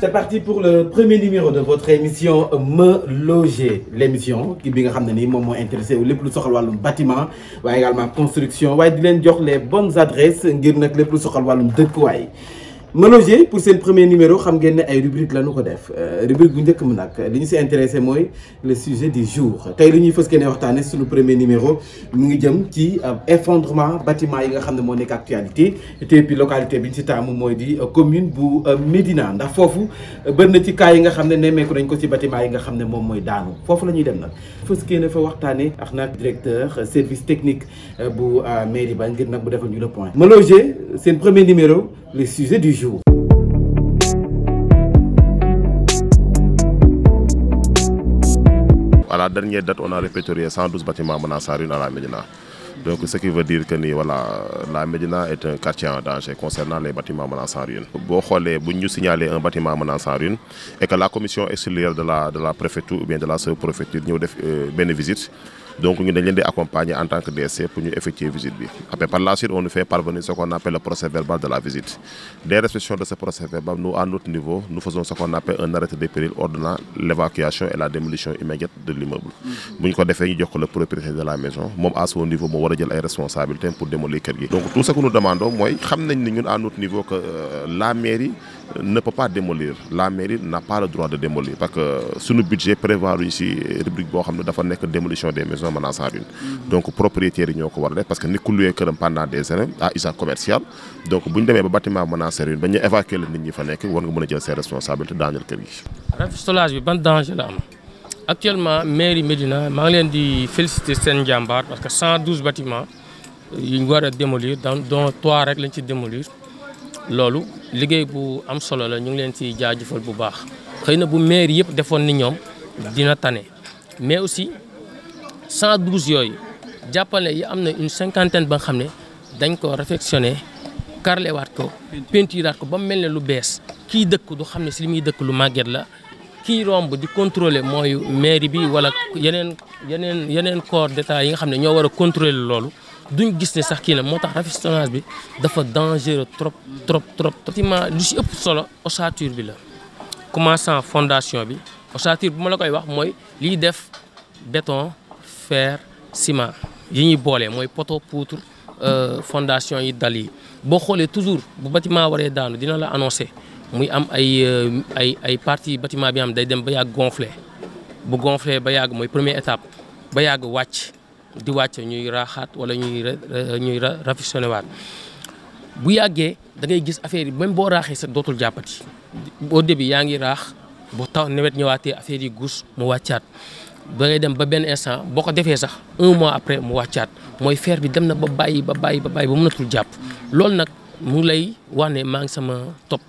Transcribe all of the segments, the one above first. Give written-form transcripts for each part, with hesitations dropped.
C'est parti pour le premier numéro de votre émission Me Loger, l'émission qui bi nga xam ne nii moom moo intéressé lépp lu soxal wàllum bâtiment waaye également construction waaye di leen jox les bonnes adresses ngir nag lépp lu soxal wàllum dëkkuwaay. Me Loger pour seen premier numéro xam ngeen ne ay rubrique la ñu ko def rubrique bu njëkk mu nag li ñu si intéressé mooy le sujet du jour tey li ñuy fës kee ne waxtaane suñu premier numéro mu ngi jëm ci effondrement bâtiment yi nga xam ne moo nekk actualité te puis localité bi ñu si taamu mooy di commune bu Médina ndax foofu bëri na ci cas yi nga xam ne nemmeeku nañ ko ci bâtiment yi nga xam ne moom mooy daanu foofu la ñuy dem nag fës kee ne fa waxtaane ak nag directeur service technique bu mairie ba ngir nag bu defal ñu le point. Me Loger seen premier numéro le sujet du jour. À la dernière date, on a répertorié 112 bâtiments menaçant ruine à la Médina. Donc, ce qui veut dire que la Médina est un quartier en danger concernant les bâtiments menaçant ruine. Si nous signalons un bâtiment menaçant ruine et que la commission extérieure de la préfecture ou bien de la sous-préfecture nous fait une visite, donc nous allons accompagner en tant que DSC pour nous effectuer la visite. Après, par la suite, on nous fait parvenir ce qu'on appelle le procès verbal de la visite. Dès respections de ce procès verbal, nous, à notre niveau, nous faisons ce qu'on appelle un arrêté de péril ordonnant l'évacuation et la démolition immédiate de l'immeuble. Nous avons fait le propriétaire de la maison, même à son niveau, nous avons des responsabilités pour démolir le kër. Donc tout ce que nous demandons, moi, nous à notre niveau que la mairie ne peut pas démolir. La mairie n'a pas le droit de démolir parce que sur notre budget prévoit ici rubrique de démolition des maisons menaçant ruine. Donc propriétaires ñoo ko war def parce que nit ku loué këram pendant des années à usage commercial. Donc bu ñu demee ba bâtiment menaçant ruine ba ñu évacuer la nit ñi fa nekk war nga mën a jël ses responsabilités daaneel kër gi. Rafistolage bi ban danger la am actuellement mairie Médina maa ngi leen di féliciter seen njàmbaar parce que 112 bâtiments yu ñu war a démolir dont 3 rek lañ ci démolir. loolu liggéey bu am solo la ñu ngi leen ci jaajëfal bu baax xëy na bu maire yëpp defoon ni ñoom dina tane mais aussi 112 yooyu jàppale yi am na une cinquantaine ba nga xam ne dañ ko réfectionné carrelewaat ko peinturaat ko ba mu mel ne lu bees kii dëkk du xam ne si li muy dëkk lu màgget la kii romb di contrôler mooy mairie bi wala yeneen corps d'état yi nga xam ne ñoo war a contrôler loolu duñ gis ne sax kii na moo tax rafistolage bi dafa dangereux trop. effectivement lu si ëpp solo ossature bi la commençant fondation bi ossature bu ma la koy wax mooy liy def béton fer ciment yi ñuy boole mooy poteau poutre fondation yi dal yi boo xoolee toujours bu bâtiment waree daanu dina la annoncé muy am ay partie bâtiment bi am day dem ba yàgg gonflé bu gonflé ba yàgg mooy première étape ba yàgg wàcc di wàcc ñuy raaxaat wala ñuy rafistolé waat bu yàggee da ngay gis affaire yi même boo raaxee sax dootul jàppati au début yaa ngi raax bu taw nawet ñëwaatee affaire yi guus mu wàccaat da ngay dem ba benn instant boo ko defee sax 1 mois après mu wàccaat mooy fer bi dem na ba bàyyi ba mënatul jàpp loolu nag mu ngi lay wax ne maa ngi sama topp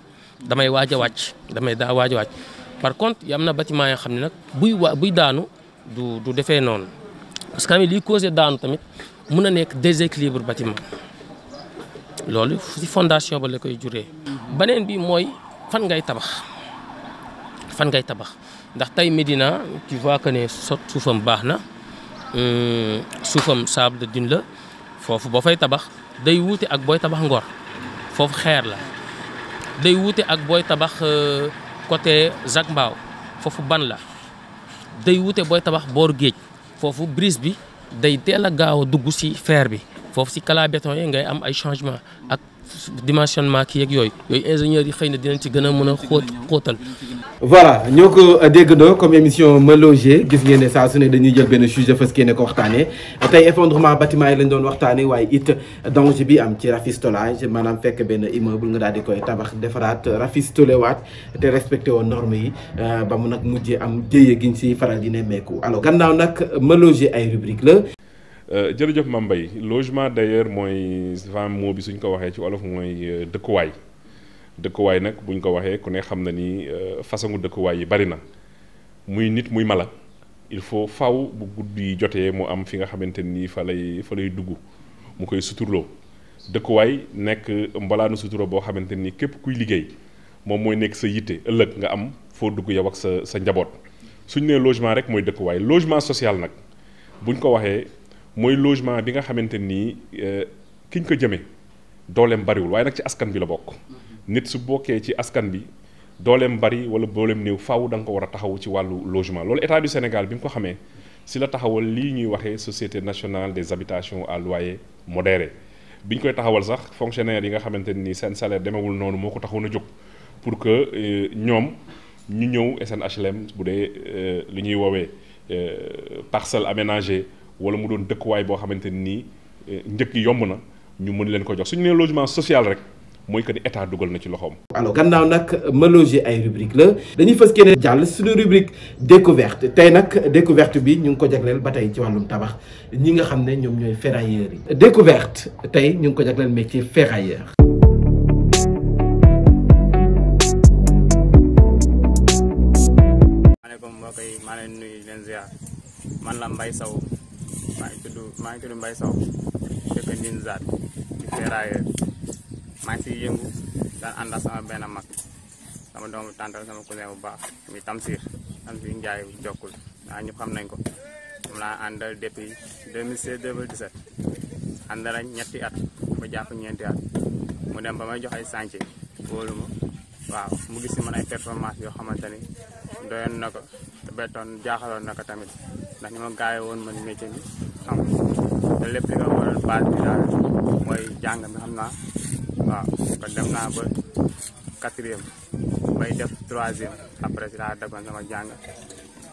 damay waaj a wàcc par contre am na bâtiment yoo xam ne nag buy daanu du defee noonu. parce que liy causé daanu tamit mun na nekk déséquilibre bâtiment loolu ci fondation ba la koy juree. beneen bi mooy fan ngay tabax ndax tey Médina tu vois que ne suufam baax na suufam sable de dune la foofu boo fay tabax day wuute ak booy tabax Ngor foofu xeer la day wuute ak booy tabax côté Zac Mbao foofu ban la day wuute booy tabax boor géej. foofu brise bi day teel a gaaw a dugg ci fer bi foofu ci cala béton yi ngay am ay changement ak dimensionnement kii ak yooyu ingénieurs yi xëy na dinañ ci gën a mën a xóotal. voilà ñoo ko déggandoo comme émission Me Loger gis ngeen ne saa su ne dañuy jël benn sujet fës kee ne ko waxtaanee tey effondrement bâtiment yi lañ doon waxtaanee waaye it danger bi am ci rafistolage maanaam fekk benn immeuble nga daal di koy tabax defaraat rafistolé waat te respecté woon normes yi ba mu nag mujjee am jéye giñ ci faral di nemmeeku alors gannaaw nag Me Loger ay rubrique la. jërëjëf Mame Mbaye logement d'ailleurs mooy vraiment mot bi suñ ko waxee ci wolof mooy dëkkuwaay nag buñ ko waxee ku ne xam na ni façon dëkkuwaay yi bari na muy nit muy mala il faut faw bu guddi jotee mu am fi nga xamante ni fa lay dugg mu koy suturloo dëkkuwaay nekk mbalaanu sutura boo xamante ni képp kuy liggéey moom mooy nekk sa yitte ëllëg nga am foo dugg yow ak sa njaboot suñ nee logement rek mooy dëkkuwaay logement social nag buñ ko waxee mooy logement bi nga xamante ni kiñ ko jëmee dooleem bariwul waaye nag ci askan bi la bokk nit su bokkee ci askan bi dooleem bari wala dooleem néew faaw da nga ko war a taxaw ci wàllu logement loolu état du Sénégal bi mu ko xamee si la taxawal lii ñuy waxee société nationale des habitations à loyer modéré bi ñu koy taxawal sax fonctionnaire yi nga xamante ni seen salaire demewul noonu moo ko taxawoon a jóg pour que ñoom ñu ñëw SNHLM bu dee li ñuy woowee parcelle aménagée wala mu doon dëkkuwaay boo xamante ni njëkk yi yomb na ñu mën leen ko jox suñu nee logement social rek mooy que ni état dugal na ci loxoom. alors gannaaw nag Ma Loger ay rubrique la dañuy fas yéene jàll suñu rubrique découverte tey nag découverte bi ñu ngi ko jagleel ba tey ci wàllum tabax ñi nga xam ne ñoom ñooy ferrailleurs yi. découverte tey ñu ngi ko jagleel métier ferrailleur. mbokk yi maa leen nuyu leen ziar man la Mbaye Sow maa ngi tudd Mbaye Sow dëkk Ndinzat di ferrailleur maa ngi siy yëngu daan ànd ak sama benn mag sama doomu tàntal sama cousin bu baax mi Tamsir Ndiaye jokkul waaw ñëpp xam nañ ko moom laa àndal depuis 2016 2017 ànd nañ ñetti at ba jàpp ñeenti at mu dem ba may jox ay chantier wóolu ma waaw mu gis si man ay performance yoo xamante ni doyoon na ko te bettoon jaaxaloon na ko tamit ndax ni ma gaawee woon man métier bi xam te lépp li nga waral base bi daal mooy jàng mi xam naa waaw kon dem naa ba 4e bay def 3e après si laa daggoon sama jàng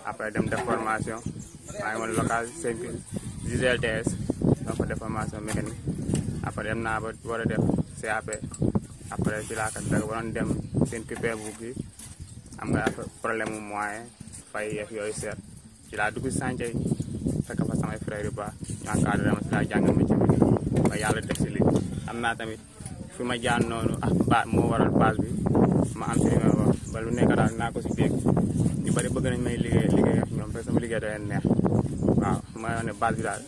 après dem def formation maa ngi woon local 5 JLTS donc def formation mécanique après dem naa ba war a def CAP après si laa kat dagg waroon dem seen coupé bu gi am nga problème mu moyen fay yeef yooyu seet ci laa dugg chantier yi fekk fa samay frère yu baax ñu encadré ma si laa jàng métier bi ba yàlla def si lii am naa tamit fi ma jaan noonu moo waral base bi ma am si li may wax ba lu nekk daal naa ko si dégg ñu bari bëgg nañ may liggéey ak ñoom fekk sama liggéey da leen neex waaw ma wax ne base bi daal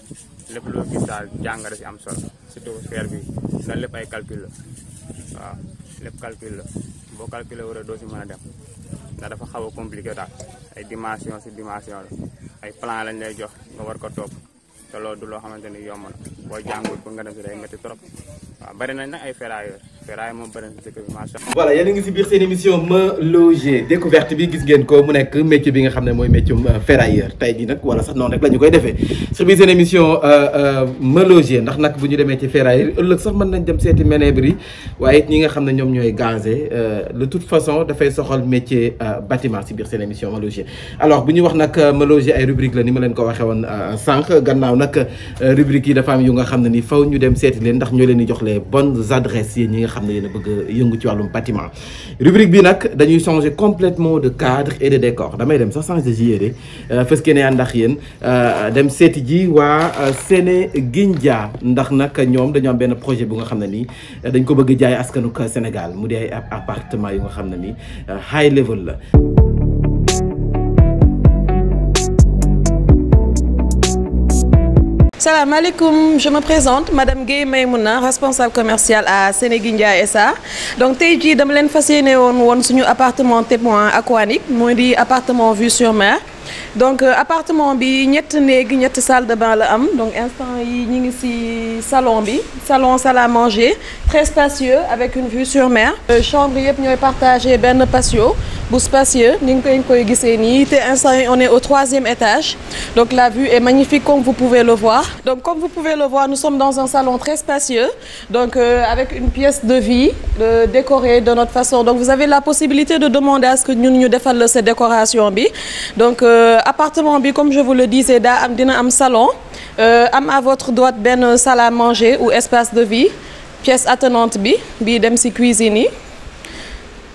lépp loo gis daal jàng da si am solo surtout faire bi ndax lépp ay calcul la waaw lépp calcul la boo calculé war a doo si mën a dem ndax dafa xaw a compliqué daal ay dimension si dimension la ay plan lañ lay jox nga war ko topp te loolu du loo xamante ni yomb na boo jàngul pour nga dem si day métti trop waaw bari nañ nag ay ferrailleurs moom bari na si dëkk bi macha allah. voilà yéen a ngi si biir seen émission Ma Loger découverte bi gis ngeen ko mu nekk métier bi nga xam ne mooy métier ferrailleur tey jii nag wala sax noonu rek la ñu koy defee si biir seen émission Ma Loger ndax nag bu ñu demee ci ferrailleur ëllëg sax mën nañ dem seeti ménébre yi waaye it ñi nga xam ne ñoom ñooy gazé de toute façon dafay soxal métier bâtiment si biir seen émission Ma Loger alors bu ñu wax nag Ma Loger ay rubrique la ni ma leen ko waxee woon sànq gannaaw nag rubrique yi dafa am yu nga xam ne ni faw ñu dem seeti leen ndax ñoo leen di jox les bonnes adresses yéen ñi nga xam ne yéen a bëgg a yëngu ci wàllum bâtiment rubrique bi nag dañuy changer complètement de cadre et de décor damay dem sax changer ji yére fës ke ne ndax yéen dem seeti ji waa Sénégindia ndax nag ñoom dañoo am benn projet bu nga xam ne nii dañ ko bëgg jaay askanu Sénégal mu di ay appartement yu nga xam ne nii high level la. Salam alaikum, je me présente, Madame Gueye Maïmouna, responsable commerciale à Sénégindia SA. Donc tey jii dama leen fas yéene woon suñu appartement témoin aquanique mooy di appartement vue sur mer. Donc appartement bi ñett néeg ñett salle de bain la am donc instant yi ñu ngi ci salon bi salle à manger très spacieux avec une vue sur mer. Chambre yëpp ñooy partagé benn patio bu spacieux ni nga koy gisee nii te instant yi on est au 3e étage donc la vue est magnifique comme vous pouvez le voir. Donc comme vous pouvez le voir nous sommes dans un salon très spacieux donc avec une pièce de vie décorée de notre façon donc vous avez la possibilité de demander à ce que ñun ñu defal la cette décoration bi donc appartement bi comme je vous le disais dina am salon am à votre droite benn salle à manger ou espace de vie pièce attenante bi dem ci cuisine yi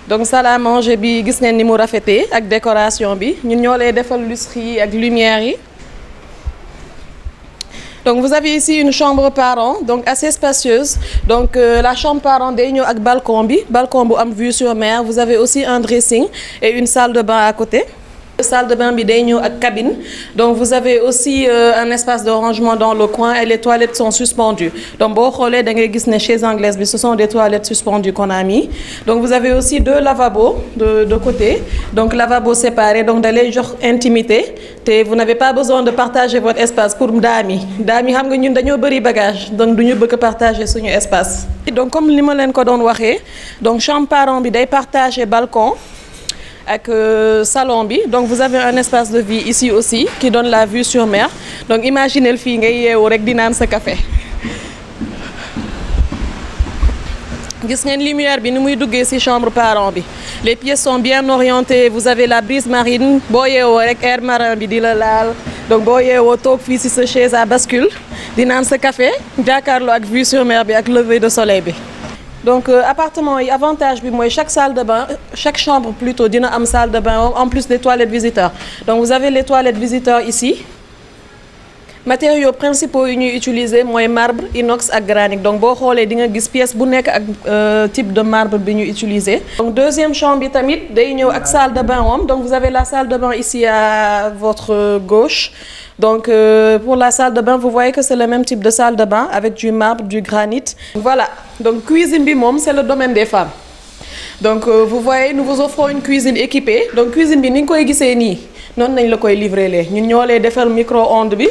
donc salle à manger bi gis ngeen ni mu rafetee ak décoration bi ñun ñoo lay defal lustre yi ak lumière yi. Donc vous avez ici une chambre parent donc assez spacieuse donc la chambre parent day ñëw ak balcon bu am vue sur mer vous avez aussi un dressing et une salle de bain à côté. Salle de bain bi day ñëw ak cabine donc vous avez aussi un espace de rangement dans le coin et les toilettes sont suspendues donc boo xoolee da ngay gis ne chaise anglaise bi ce sont des toilettes suspendues qu'on a mis donc vous avez aussi 2 lavabos de côté donc lavabo séparé donc da lay jox intimité te vous n'avez pas besoin de partager votre espace pour daam yi xam nga ñun dañoo bëri bagage donc duñu bëgg partager suñu espace donc comme li ma leen ko doon waxee donc chambre parent bi day partager balcon ak salon bi. Donc vous avez un espace de vie ici aussi qui donne la vue sur mer. Donc imaginez fii ngay yeewu rek di naan sa café. Gis ngeen lumière bi ni muy duggee ci chambre parent bi. Les pièces sont bien orientées, vous avez la brise marine, boo yeewoo rek air marin bi di la laal. Donc boo yeewoo toog fii ci sa chaise à bascule di naan sa café jàkkaarloo ak vue sur mer bi ak lever de soleil bi. Donc appartement yi avantage bi mooy chaque salle de bain, chaque chambre plutôt dina am salle de bain en plus des toilettes visiteurs. Donc vous avez les toilettes visiteurs ici. Matériaux principaux yu ñuy utiliser mooy marbre, inox ak granit. Donc boo xoolee di nga gis pièce bu nekk ak type de marbre bi ñu utiliser. Donc deuxième chambre bi tamit day ñëw ak salle de bain moom. Donc vous avez la salle de bain ici à votre gauche. Donc pour la salle de bain, vous voyez que c'est le même type de salle de bain avec du marbre, du granit. Voilà. Donc cuisine bi moom c'est le domaine des femmes. Donc vous voyez, nous vous offrons une cuisine équipée. Donc cuisine bi ni nga koy gisee nii noonu nañ la koy livrer lee ñun ñoo lay defal micro-ondes bi.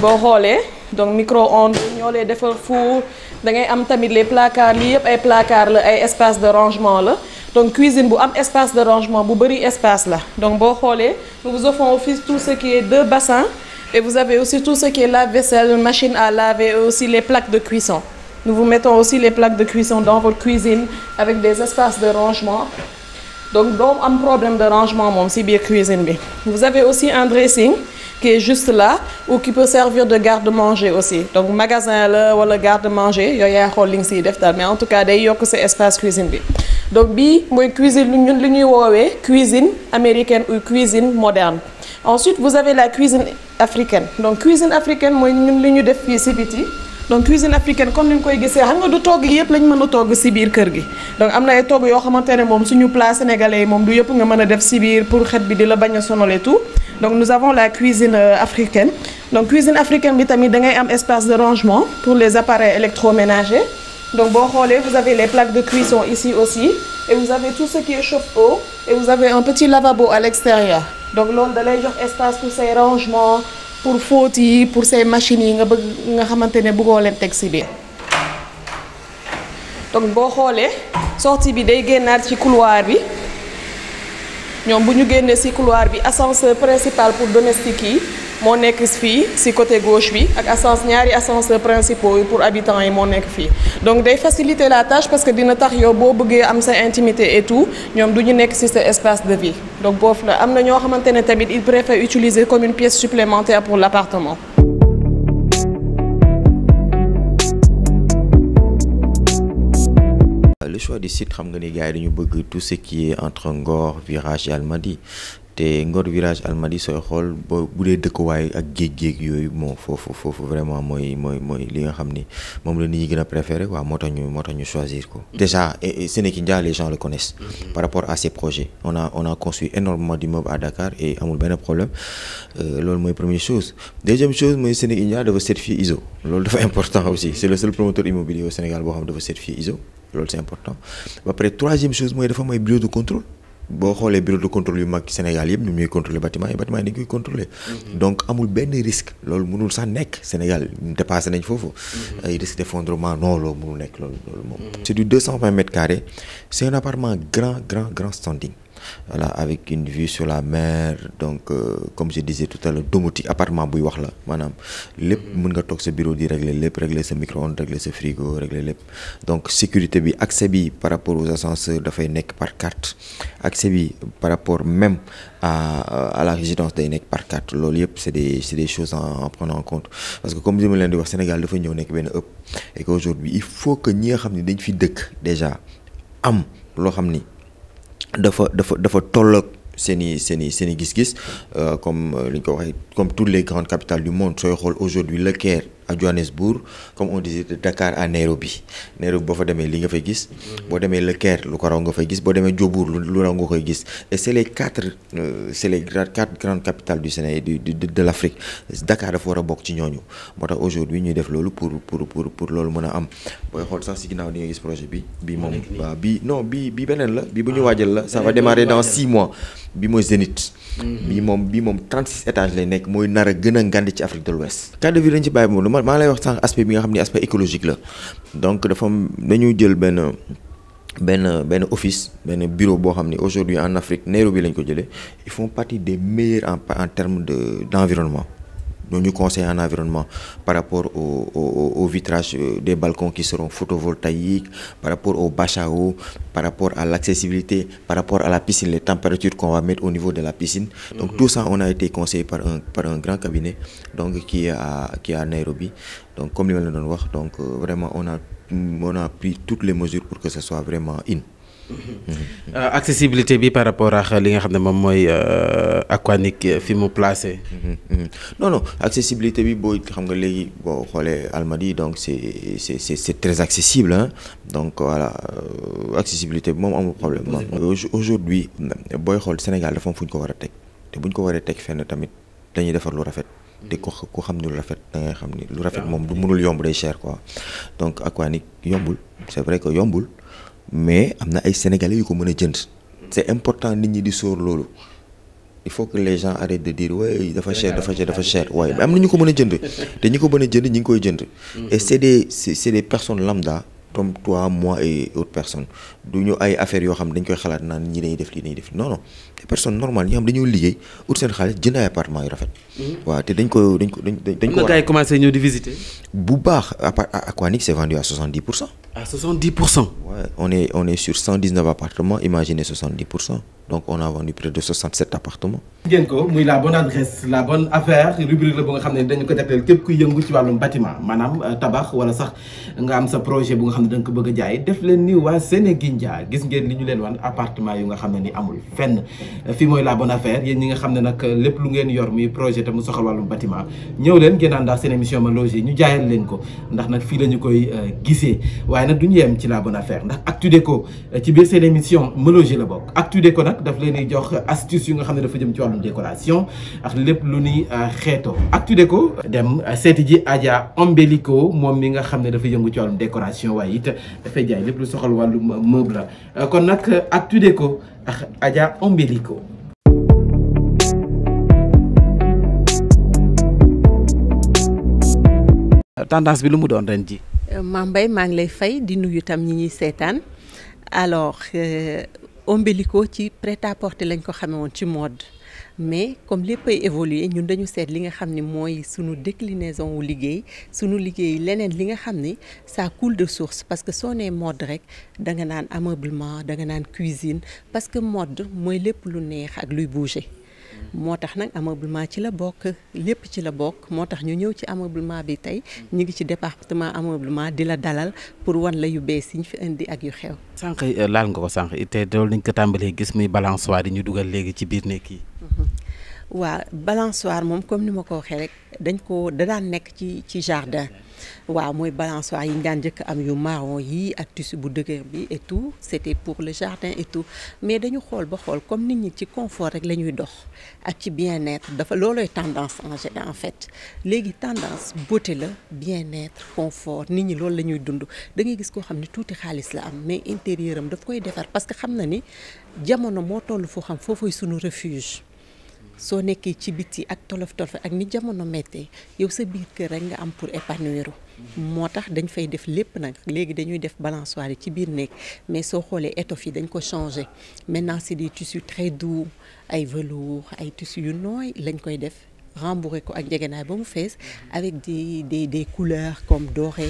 boo xoolee donc micro-ondes ñoo lay defar four da ngay am tamit les placards lii yëpp ay placards la ay espace de rangement la donc cuisine bu am espace de rangement bu bëri espace la donc boo xoolee nous vous offrons aussi tout ce qui est 2 bassins et vous avez aussi tout ce qui est lave-vaisselle, machine à laver et aussi les plaques de cuisson. Nous vous mettons aussi les plaques de cuisson dans votre cuisine avec des espaces de rangement. Donc doo am problème de rangement moom ci biir cuisine bi. Vous avez aussi un dressing qui est juste là ou qui peut servir de garde-manger aussi. Donc magasin la wala garde-manger yooyu yaay xool li nga siy def daal mais en tout cas day yokk sa espace cuisine bi. Donc bii mooy cuisine ñun li ñuy woowee cuisine américaine ou cuisine moderne. Ensuite vous avez la cuisine africaine. Donc cuisine africaine mooy ñun li ñu def fii ci biti. Donc cuisine africaine comme ni nga koy gisee xam nga du togg yëpp lañ mën a togg ci biir kër gi donc am na ay togg yoo xamante ne moom suñu plat sénégalais yi moom du yëpp nga mën a def ci biir pour xet bi di la bañ a sonal et tout donc nous avons la cuisine africaine. Donc cuisine africaine bi tamit da ngay am espace de rangement pour les appareils électroménagers. Donc boo xoolee vous avez les plaques de cuisson ici aussi et vous avez tout ce qui est chauffe-eau et vous avez un petit lavabo à l'extérieur. Donc loolu da lay jox espace pour ces rangements. Pour fóot yi pour ces machines yi nga bëgg nga xamante ne bëggoo leen teg ci biir donc boo xoolee sortie bi day génnaat ci couloir bi ñoom bu ñu génnee ci couloir bi ascenseur principal pour domestique yi moo nekk fii ci côté gauche bi ak ñaari ascenseurs principaux yi pour habitants yi moo nekk fii donc day faciliter la tâche parce que dina tax yow boo bëggee am sa intimité et tout ñoom du ñu nekk ci sa espace de vie donc boofu la am na ñoo xamante ne tamit ils préfèrent utiliser comme une pièce supplémentaire pour l'appartement. Le choix du site xam nga ni gars yi dañu bëgg tout ce qui est entre Ngor Virage et Almadies te Ngor Virage Almadies sooy xool ba bu dee dëkkuwaay ak géej yooyu moo foofu vraiment mooy li nga xam ni moom la nit ñi gën a préféré quoi moo tax ñu choisir ko. Déjà Sénégindia les gens le connaissent. Par rapport à ces projets on a construit énormément d'immeubles à Dakar et amul benn problème loolu mooy première chose. Deuxième chose mooy Sénégindia dafa certifié ISO loolu dafa important aussi c'est le seul promoteur immobilier au Sénégal boo xam dafa certifié ISO loolu c'est important. Ba pare troisième chose mooy dafa mooy bureau de contrôle. boo xoolee bureau de contrôle yu mag Sénégal yëpp ñoom ñooy contrôler bâtiment yi dañ koy contrôler donc amul benn risque loolu mënul sax nekk Sénégal dépassé nañ foofu ay risque d'effondrement non loolu mënul nekk loolu moom c'est du 220 mètres carrés c'est un appartement grand standing voilà avec une vue sur la mer donc comme je disais tout à l'heure domotique appartement buy wax la maanaam lépp mën nga toog sa bureau di régler sa micro-ondes régler sa frigo régler lépp donc sécurité bi accès bi par rapport aux ascenseurs dafay nekk par carte accès bi par rapport même à la résidence day nekk par carte loolu yëpp c'est des choses à prendre en compte parce que comme je me leen di wax Sénégal dafa ñëw nekk benn ëpp et qu'aujourd'hui il faut que ñi nga xam ne dañ fi dëkk déjà am loo xam ni dafa tolloog seeni gis-gis comme li ñu ko waxee comme toutes les grandes capitales du monde sooy xool aujourd'hui le Caire à Johannesburg comme on disait de Dakar à Nairobi boo fa demee li nga fay gis boo demee le Caire lu ko raw nga fay gis boo demee Djobour lu raw nga koy gis et c'est les quatre grandes capitales du Sénégal de l'Afrique Dakar dafa war a bokk ci ñooñu moo tax aujourd'hui ñuy def loolu pour loolu mën a am booy xool sax si ginnaaw di nga gis projet bi moom waaw bii beneen la bii bu ñu waajal la ça va démarrer dans 6 mois bi mooy Zénith bii moom 36 étages lay nekk mooy nar a gën a ngandi ci Afrique de l'Ouest cadre de vie dañ ci bàyyi moom maa lay wax sànq aspect bi nga xam ni aspect écologique la donc dañu jël benn benn office benn bureau boo xam ne aujourd'hui en Afrique Nairobi lañ ko jëlee ils font partie des meilleurs en termes d'environnement. Nous nous conseillons en environnement par rapport au vitrage des balcons qui seront photovoltaïques, par rapport au bâche à eau, par rapport à l'accessibilité, par rapport à la piscine, les températures qu'on va mettre au niveau de la piscine. Donc tout ça, on a été conseillé par un grand cabinet donc, qui est à Nairobi. Donc comme le donne voir, donc vraiment on a pris toutes les mesures pour que ce soit vraiment accessibilité bi par rapport à li nga xam ne moom mooy Aquanic fi mu placé. non accessibilité bi booy xam nga léegi boo xoolee Almadies donc c'est très accessible hein donc voilà accessibilité bi moom amul problème. Aujourd'hui booy xool Sénégal dafa am fu ñu ko war a teg te bu ñu ko waree teg fenn tamit dañuy defar lu rafet. te ko xam ni lu rafet da ngay xam ni lu rafet moom du mënul yomb day cher quoi donc Aquanic yombul c'est vrai que yombul. Mais am na ay sénégalais yu ko mën a jënd c'est important nit ñi di sóor loolu il faut que les gens arrêtent de dire ouais dafa cher waaye am na ñu ko mën a jënd te ñi ko mën a jënd ñi ngi koy jënd et c'est des personnes lambda comme toi moi et autres personnes du ñu ay affaires yoo xam dañ koy xalaat naan ñi dañuy def lii dañuy def non des personnes normales ñi xam dañoo liggéey ut seen xaalis jënd ay appartement yu rafet waaw te dañ ko gars yi commencé ñëw di visiter bu baax Aquanic c'est vendu à 70%. À 70%. Ouais, on est sur 119 appartements, imaginez 70%. Donc on a vendu près de 67 appartements. ngeen ko muy la bonne adresse la bonne affaire rubrique la bu nga xam ne dañu ko jagleel képp kuy yëngu ci wàllum bâtiment maanaam tabax wala sax nga am sa projet bu nga xam ne da nga ko bëgg a jaay def leen ni waa Sénégindia gis ngeen li ñu leen wan appartement yu nga xam ne ni amul fenn fii mooy la bonne affaire yéen ñi nga xam ne nag lépp lu ngeen yor muy projet te mu soxal wàllum bâtiment ñëw leen ngeen àndax seen émission Ma Loger ñu jaayal leen ko ndax nag fii la ñu koy gisee waaye nag du ñu yem ci la bonne affaire ndax Actu Déco ci biir seen émission Ma Loger la bokk Actu Déco nag daf leen di jox astuce yu nga xam ne dafa jëm ci wàllum décoration ak lépp lu ni xeeto Actu Déco dem seeti ji Adja Ombelico moom mi nga xam ne dafa yëngu ci wàllum décoration waaye it dafay jaay lépp lu soxal wàllum meuble kon nag Actu Déco ak Adja Ombelico. Tendance bi lu mu doon ren ji. Mame Mbaye maa ngi lay fay di nuyu tam ñi ñuy seetaan alors Ombelico ci prêt-à-porter lañ ko xamee woon ci mode mais comme lépp ay évoluer ñun dañu seet li nga xam ni mooy sunu déclinaison wu liggéey sunu liggéey leneen li nga xam ni ça coule de source parce que soo nee mode rek da nga naan ameublement da nga naan cuisine parce que mode mooy lépp lu neex ak luy bouger. moo tax nag ameublement ci la bokk lépp ci la bokk moo tax ñu ñëw ci ameublement bi tey ñu ngi ci département ameublement di la dalal pour wan la yu bees yi ñu fi indi ak yu xew. sànq laal nga ko sànq te loolu lañ ko tàmbalee gis muy balançoire yi ñu dugal léegi ci biir nekk yi. waaw balançoire moom comme ni ma ko waxee rek da daan nekk ci jardin. waaw mooy balançoire yi ñu daan njëkk am yu marron yi ak tissu bu dëgër bi et tout c'était pour le jardin et tout mais dañu xool ba xool comme nit ñi ci confort rek la ñuy dox ak ci bien-être dafa loolooy tendance en fait léegi tendance beauté la bien-être confort nit ñi loolu la ñuy dund da ngay gis koo xam ne tuuti xaalis la am mais intérieur am daf koy defar parce que xam na ni jamono moo toll foo xam foofooy sunu refuge. soo nekkee ci biti ak tolof ak ni jamono méttee yow sa biir kër rek nga am pour épanouir moo tax dañ fay def lépp nag léegi dañuy def balançoire yi ci biir nekk mais soo xoolee étoffe yi dañ ko changé maintenant c'est des tissus très doux ay velours ay tissus yu nooy lañ koy def rembourré ko ak njëgënaay ba mu fees avec des couleurs comme doré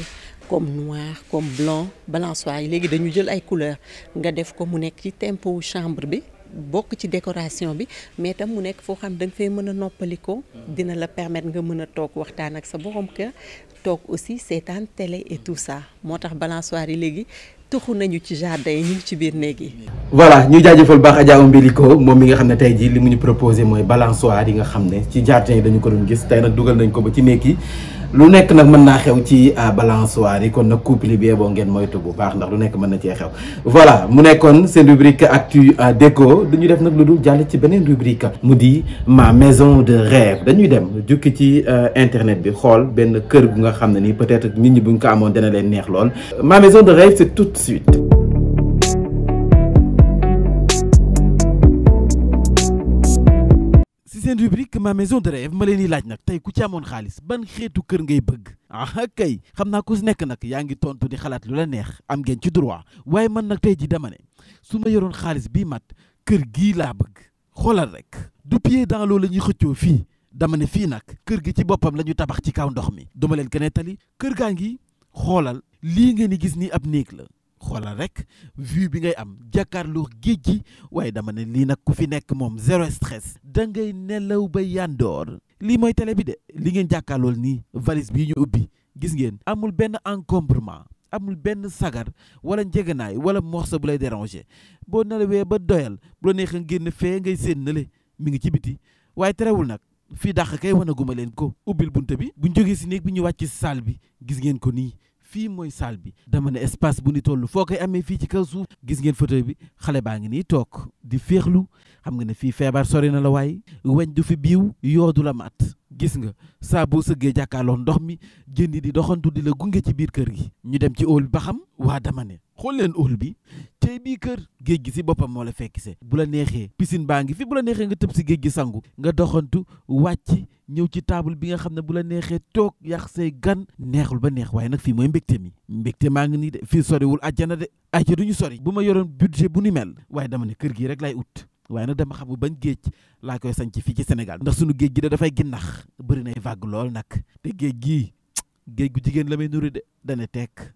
comme noir comme blanc balançoire yi léegi dañu jël ay couleurs nga def ko mu nekk ci tempo chambre bi bokk ci décoration bi mais tam mu nekk foo xam da nga fay mën a noppaliko dina la permettre nga mën a toog waxtaan ak sa borom kër toog aussi seetaan télé et tout ça moo tax balançoire yi léegi tuxu nañu ci jardin yi ñu ngi ci biir néeg yi. voilà ñu jaajëfal baax Adja Ombelico moom mi nga xam ne tey jii li mu ñu proposé mooy balançoire yi nga xam ne ci jardin yi dañu ko doon gis tey nag dugal nañ ko ba ci néeg yi lu nekk nag mën naa xew ci balançoire yi kon nag couple bi boo ngeen moytu bu baax ndax lu nekk mën na cee xew. voilà mu nekkoon seen rubrique Actu Déco du ñu def nag lu dul jàll ci beneen rubrique mu di ma maison de rêve dañuy dem jukki ci internet bi xool benn kër gu nga xam ne nii peut-être nit ñi buñ ko amoon dana leen neex lool ma maison de rêve c'est tout de suite. seen rubrique ma maison de rêve ma leen di laaj nag tey ku ci amoon xaalis ban xeetu kër ngay bëgg kay xam naa ku si nekk nag yaa ngi tontu di xalaat lu la neex am ngeen ci droit waaye man nag tey ji dama ne su ma yoroon xaalis bii mat kër gii laa bëgg xoolal rek du pied dans l'eau la ñuy xëccoo fii dama ne fii nag kër gi ci boppam la ñu tabax ci kaw ndox mi duma leen ko nettali kër gaa ngi xoolal lii ngeen di gis nii ab néeg la xoolal rek vue bi ngay am jàkkaarloo géej gi waaye dama ne lii nag ku fi nekk moom zéro stress da ngay nelaw ba yandoor lii mooy télé bi de li ngeen jàkkaarlool nii valise bii ñu ubbi gis ngeen amul benn encombrement amul benn sagar wala njëganaay wala morceau bu lay déranger boo nelawee ba doyal bu la neexee génn fee ngay seen nale mi ngi ci biti waaye terewul nag fii dàq kay wanaguma leen ko ubbil bunte bi buñ jógee si néeg bi ñu wàcc si salle bi gis ngeen ko nii fii mooy salle bi dama ne espace bu ni toll foo koy amee fii ci kaw suuf gis ngeen fauteuil bi xale baa ngi nii toog di féexlu xam nga ne fii feebar sori na la waaye weñ du fi biiw yoodu la mat gis nga saa boo sëggee jàkkaarloo ndox mi jën yi di doxantu di la gunge ci biir kër gi ñu dem ci óol bi ba xam waa dama ne xool leen óol bi tey bii kër géej gi si boppam moo la fekk se bu la neexee piscine baa ngi fi bu la neexee nga tëb si géej gi sangu nga doxantu wàcc ñëw ci table bi nga xam ne bu la neexee toog yàq say gan neexul ba neex waaye nag fii mooy mbégte maa ngi nii de fii soriwul àjjana de àjja duñu sori bu ma yoroon budget bu ni mel waaye dama ne kër gi rek lay ut waaye nag dama xam ban géej laa koy sañc fii ci Sénégal ndax sunu géej gi da dafay ginnax bëri nay vague lool nag te géej gii géej gu jigéen la may nuru de dana tekk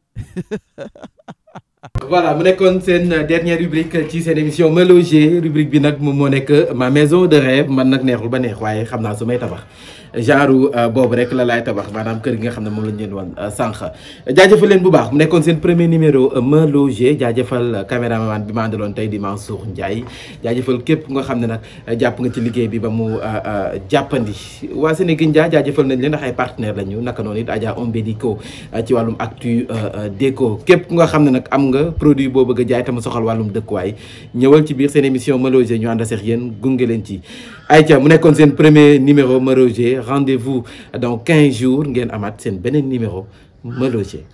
voilà mu nekkoon seen dernière rubrique ci seen émission Me Loger rubrique bi nag moom moo nekk ma maison de rêve man nag neexul ba neex waaye xam naa su may tabax genre boobu rek la laay tabax maanaam kër gi nga xam ne moom lañ leen wan sànq jaajëfal leen bu baax mu nekkoon seen premier numéro Me Loger jaajëfal caméraman bi ma àndaloon tey di Mansour Ndiaye jaajëfal képp nga xam ne nag jàpp nga ci liggéey bi ba mu jàppandi waa Sénégindia jaajëfal nañ leen ndax ay partenaire lañu naka noonu it Adja Ombedico ci wàllum actu déco képp nga xam ne nag am nga produit boo bëgg a jaay te mu soxal wàllum dëkkuwaay ñëwal ci biir seen émission Me Loger ñu ànd seex yéen gunge leen ci ayca mu nekkoon seen premier numéro Me Loger rendez-vous dans 15 jours ngeen amaat seen beneen numéro Me Loger